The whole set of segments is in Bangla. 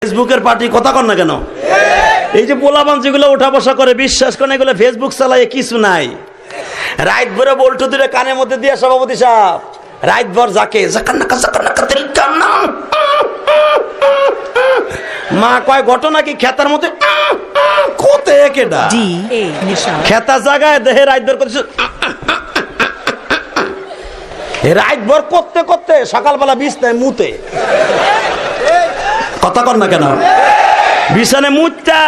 ফেসবুকের পার্টি কথা কন না কেন? এই যে পোলাপান যেগুলো ওঠা বসা করে, বিশ্বাস করেন এগুলো ফেসবুক চালায় কিছু নাই। রাত ভরে বল্টু দূরে কানের মধ্যে দিয়ে সভাপতি সাহেব রাত ভর যাকে মা কয় ঘটনা কি খেতার মধ্যে খেতা জায়গায় দেহে রাত ভর করছে, রাত ভর করতে করতে সকালবেলা বিছনায় মুতে। কথা কন না কেন? বিছানে মুতটা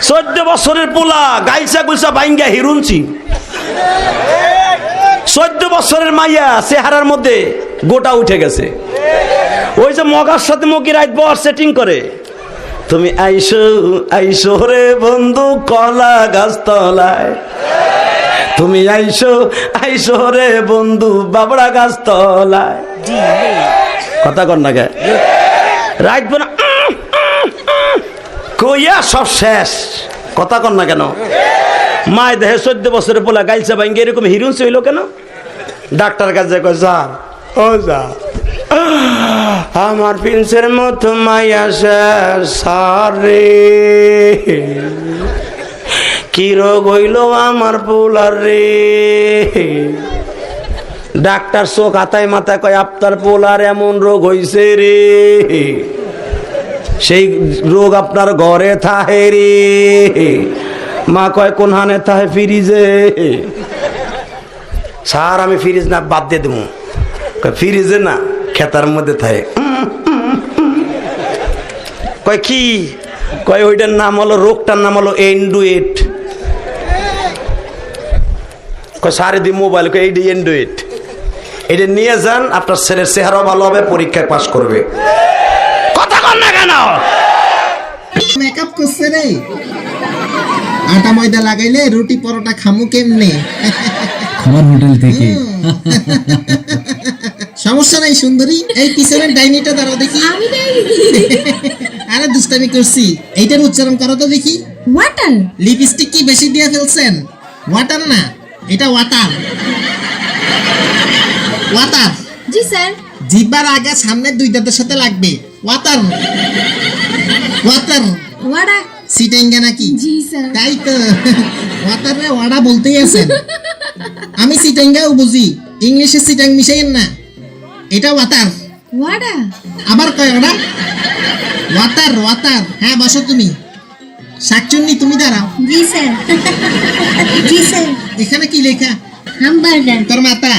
14 বছরের পোলা গাইসা গুলসা বাইঙ্গা হিরুনছি, 14 বছরের মাইয়া চেহারার মধ্যে গোটা উঠে গেছে। ওই যে মগার সাথে মকি রাত বর সেটিং করে, তুমি আইসো আইসো রে বন্ধু কলা গাছ তলায়, তুমি আইসো আইসো রে বন্ধু বাবড়া গাছ তলায়। কথা কন না কে? রাত বনা কইয়া সব শেষ। কথা কন না কেন? মায় দেহে 14 বছরের পোলা গাইলছে ভাঙ্গে এরকম হিরুন হইল কেন? ডাক্তার কাছে কয় স্যার, ও স্যার আমার প্রিন্সের মতো মাইয়া সারে কি রোগ হইল আমার পোলার রে। ডাক্তার চোখ হাতায় মাথায় কয় আপনার পোলার এমন রোগ হইছে রে, সেই রোগ আপনার ঘরে থাহে রে। মা কয় কোন হানে থাহে? ফ্রিজে। স্যার আমি ফ্রিজ না বাদ দিয়ে দেবো। ফ্রিজে না, খেতার মধ্যে থাকে। কয় কি? কয় ওইটার নাম হলো, রোগটার নাম হলো এন্ডুয়েট। কয় স্যার দি মোবাইল, কয় এইটা এন্ডুয়েট, এটা নিয়ে যান, আপনার ছেলের চেহারাও ভালো হবে, পরীক্ষায় পাস করবে। কথা কন না কেন? মেকআপ করছে রে, আটা ময়দা লাগাইলে রুটি পরোটা খামু কেমনে? খাবার হোটেল থেকে। সমস্যা নাই সুন্দরী, এই পিছনের ডাইনিটা দাঁড়াও দেখি। আরে দুষ্টামি করছি, এইটার উচ্চারণ করো তো দেখি। ওয়াটার। লিপস্টিক কি বেশি দিয়ে ফেলছেন? ওয়াটার না, এটা ওয়াটার। ওয়াটার। জি স্যার। জিহ্বার আগে সামনে দুই দাঁতের সাথে লাগবে। Water water. ওয়াডা। সিটেঙ্গা নাকি? জি স্যার। তাই তো, ওয়াটারে ওয়াডা বলতেই আছেন। আমি সিটেঙ্গাও বুঝি, ইংলিশে সিটাং মিশাইয়েন না। এটা ওয়াটার। ওয়াডা। আবার কয় ওটা ওয়াটার। ওয়াটার। হ্যাঁ বসো তুমি। শাকচুন্নি তুমি দাঁড়াও। জি স্যার। জি স্যার। এখানে কি লেখা? হামবার্গার। তোর মাতা।